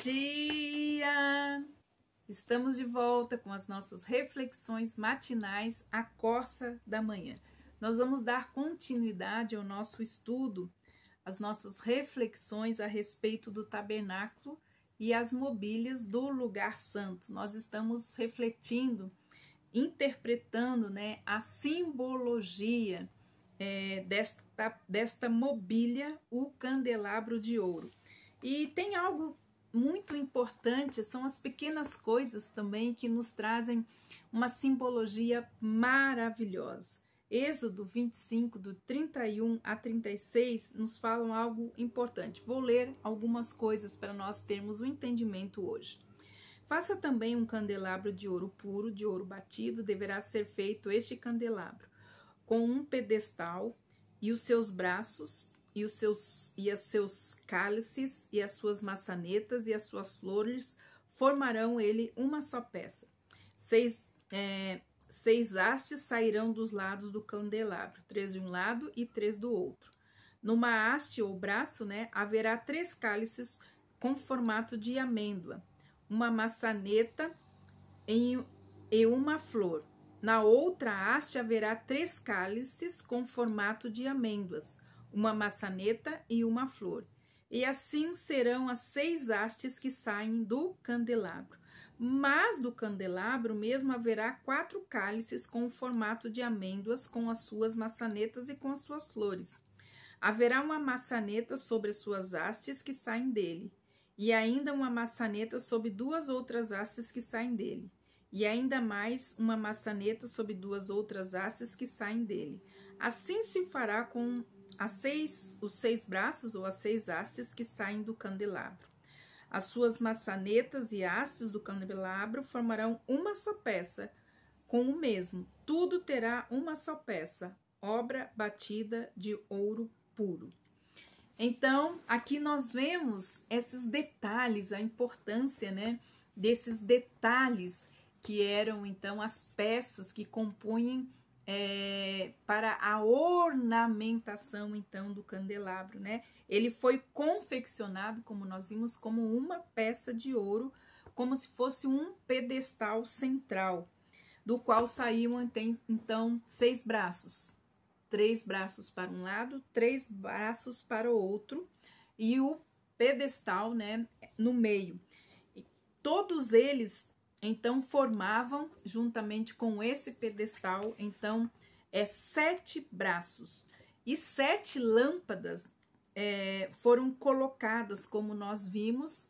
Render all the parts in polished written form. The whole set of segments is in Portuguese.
dia! Estamos de volta com as nossas reflexões matinais à Corsa da Manhã. Nós vamos dar continuidade ao nosso estudo, às nossas reflexões a respeito do tabernáculo e as mobílias do lugar santo. Nós estamos refletindo, interpretando, a simbologia desta mobília, o candelabro de ouro. E tem algo muito importante, são as pequenas coisas também que nos trazem uma simbologia maravilhosa. Êxodo 25, do 31 a 36, nos falam algo importante. Vou ler algumas coisas para nós termos o entendimento hoje. Faça também um candelabro de ouro puro, de ouro batido, deverá ser feito este candelabro, com um pedestal e os seus braços, e os seus cálices, e as suas maçanetas, e as suas flores, formarão ele uma só peça. Seis hastes sairão dos lados do candelabro, 3 de um lado e 3 do outro. Numa haste ou braço, haverá 3 cálices com formato de amêndoa, uma maçaneta e uma flor. Na outra haste haverá 3 cálices com formato de amêndoas, uma maçaneta e uma flor. E assim serão as 6 hastes que saem do candelabro. Mas do candelabro mesmo haverá 4 cálices com o formato de amêndoas, com as suas maçanetas e com as suas flores. Haverá uma maçaneta sobre as suas hastes que saem dele, e ainda uma maçaneta sobre 2 outras hastes que saem dele, e ainda mais uma maçaneta sobre 2 outras hastes que saem dele. Assim se fará com os 6 braços ou as 6 hastes que saem do candelabro. As suas maçanetas e hastes do candelabro formarão uma só peça com o mesmo. Tudo terá uma só peça, obra batida de ouro puro. Então, aqui nós vemos esses detalhes, a importância, desses detalhes que eram, então, as peças que compunham para a ornamentação, então, do candelabro, Ele foi confeccionado, como nós vimos, como uma peça de ouro, como se fosse um pedestal central, do qual saíam, então, 6 braços. 3 braços para um lado, 3 braços para o outro, e o pedestal, no meio. E todos eles, então, formavam, juntamente com esse pedestal, então, 7 braços. E 7 lâmpadas foram colocadas, como nós vimos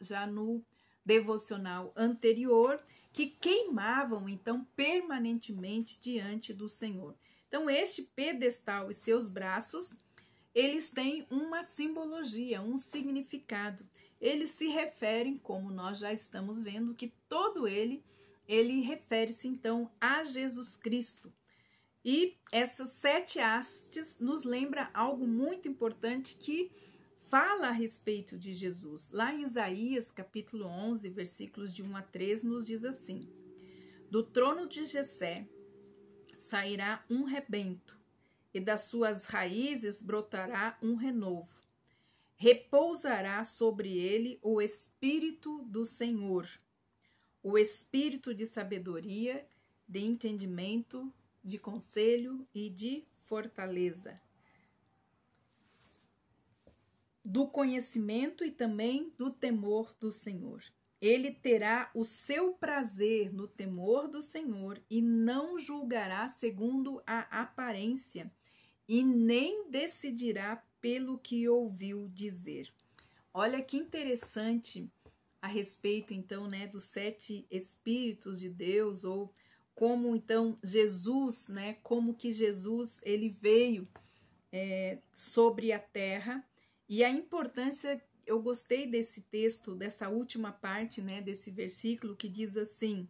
já no devocional anterior, que queimavam, então, permanentemente diante do Senhor. Então, este pedestal e seus braços, eles têm uma simbologia, um significado. Eles se referem, como nós já estamos vendo, que todo ele refere-se, então, a Jesus Cristo. E essas 7 hastes nos lembra algo muito importante que fala a respeito de Jesus. Lá em Isaías, capítulo 11, versículos de 1 a 3, nos diz assim: do trono de Jessé sairá um rebento, e das suas raízes brotará um renovo. Repousará sobre ele o Espírito do Senhor, o Espírito de sabedoria, de entendimento, de conselho e de fortaleza, do conhecimento e também do temor do Senhor. Ele terá o seu prazer no temor do Senhor e não julgará segundo a aparência e nem decidirá pelo que ouviu dizer. Olha que interessante a respeito, então, dos 7 Espíritos de Deus, ou como, então, Jesus, como que Jesus, ele veio sobre a terra, e a importância. Eu gostei desse texto, dessa última parte, desse versículo, que diz assim: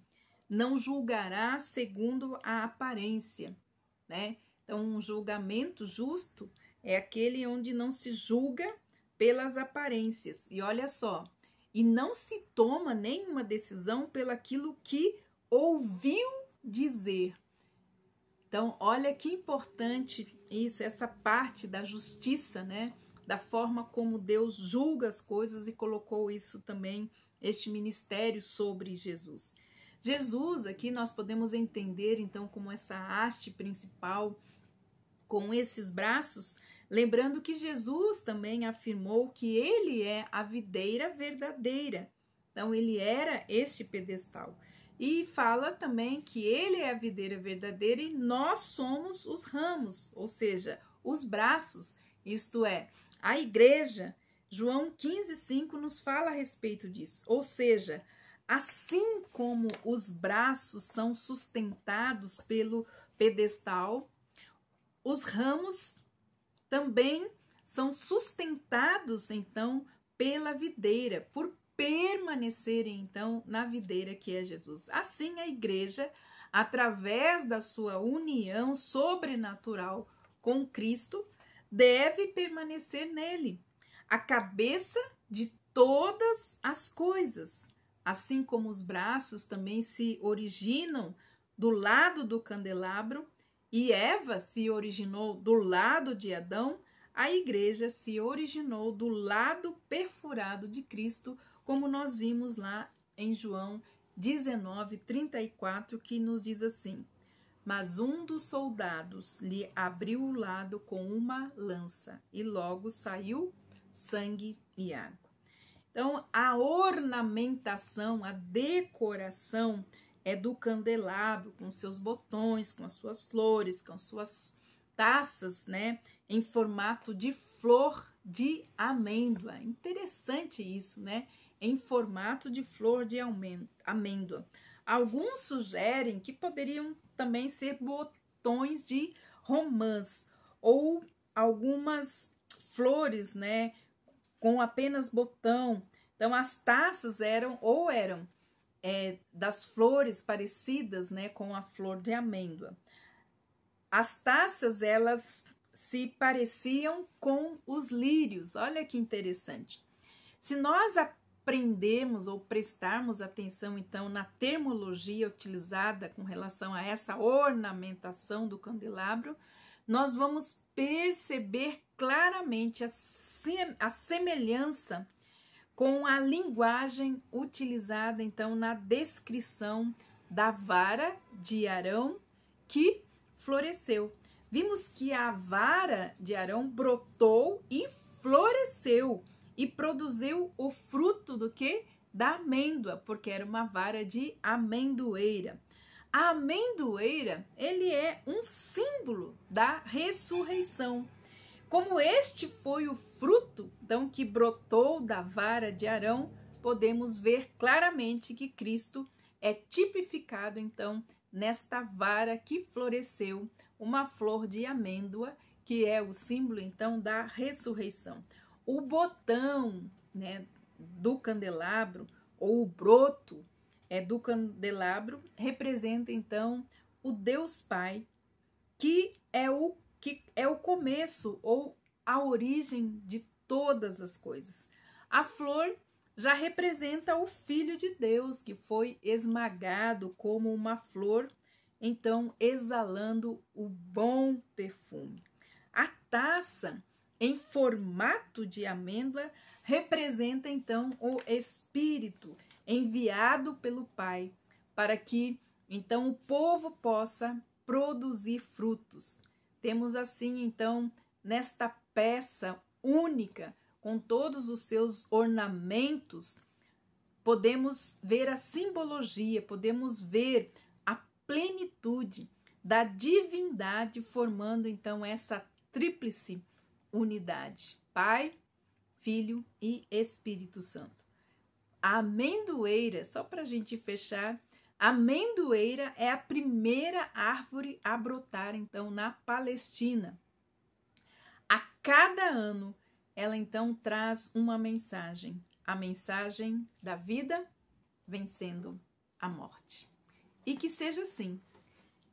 não julgará segundo a aparência, Então, um julgamento justo é aquele onde não se julga pelas aparências. E olha só, e não se toma nenhuma decisão pelaquilo que ouviu dizer. Então, olha que importante isso, essa parte da justiça, da forma como Deus julga as coisas e colocou isso também, este ministério sobre Jesus. Jesus, aqui nós podemos entender então como essa haste principal com esses braços, lembrando que Jesus também afirmou que ele é a videira verdadeira. Então ele era este pedestal. E fala também que ele é a videira verdadeira e nós somos os ramos, ou seja, os braços, isto é, a igreja. João 15,5 nos fala a respeito disso, ou seja, assim como os braços são sustentados pelo pedestal, os ramos também são sustentados, então, pela videira, por permanecerem, então, na videira que é Jesus. Assim, a igreja, através da sua união sobrenatural com Cristo, deve permanecer nele, a cabeça de todas as coisas. Assim como os braços também se originam do lado do candelabro e Eva se originou do lado de Adão, a igreja se originou do lado perfurado de Cristo, como nós vimos lá em João 19:34, que nos diz assim: mas um dos soldados lhe abriu o lado com uma lança, e logo saiu sangue e água. Então, a ornamentação, a decoração é do candelabro, com seus botões, com as suas flores, com as suas taças, né, em formato de flor de amêndoa. Interessante isso, né? Em formato de flor de amêndoa. Alguns sugerem que poderiam também ser botões de romãs ou algumas flores, né, com apenas botão. Então as taças eram das flores parecidas, né, com a flor de amêndoa. As taças, elas se pareciam com os lírios. Olha que interessante. Se nós aprendemos ou prestarmos atenção, então, na terminologia utilizada com relação a essa ornamentação do candelabro, nós vamos perceber claramente a semelhança com a linguagem utilizada, então, na descrição da vara de Arão que floresceu. Vimos que a vara de Arão brotou e floresceu e produziu o fruto do que? Da amêndoa, porque era uma vara de amendoeira. A amendoeira, ele é um símbolo da ressurreição. Como este foi o fruto, então, que brotou da vara de Arão, podemos ver claramente que Cristo é tipificado, então, nesta vara que floresceu, uma flor de amêndoa, que é o símbolo, então, da ressurreição. O botão, né, do candelabro, ou o broto do candelabro, representa, então, o Deus Pai, que é o começo ou a origem de todas as coisas. A flor já representa o Filho de Deus, que foi esmagado como uma flor, então exalando o bom perfume. A taça, em formato de amêndoa, representa então o Espírito enviado pelo Pai, para que então o povo possa produzir frutos. Temos assim então nesta peça única, com todos os seus ornamentos, podemos ver a simbologia, podemos ver a plenitude da divindade formando então essa tríplice unidade: Pai, Filho e Espírito Santo. A amendoeira, só para a gente fechar, a amendoeira é a primeira árvore a brotar então na Palestina. A cada ano ela então traz uma mensagem, a mensagem da vida vencendo a morte. E que seja assim,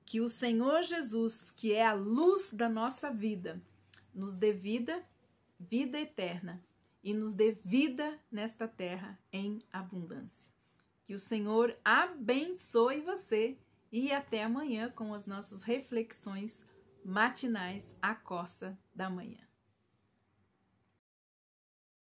que o Senhor Jesus, que é a luz da nossa vida, nos dê vida, vida eterna, e nos dê vida nesta terra em abundância. Que o Senhor abençoe você e até amanhã com as nossas reflexões matinais à coça da manhã.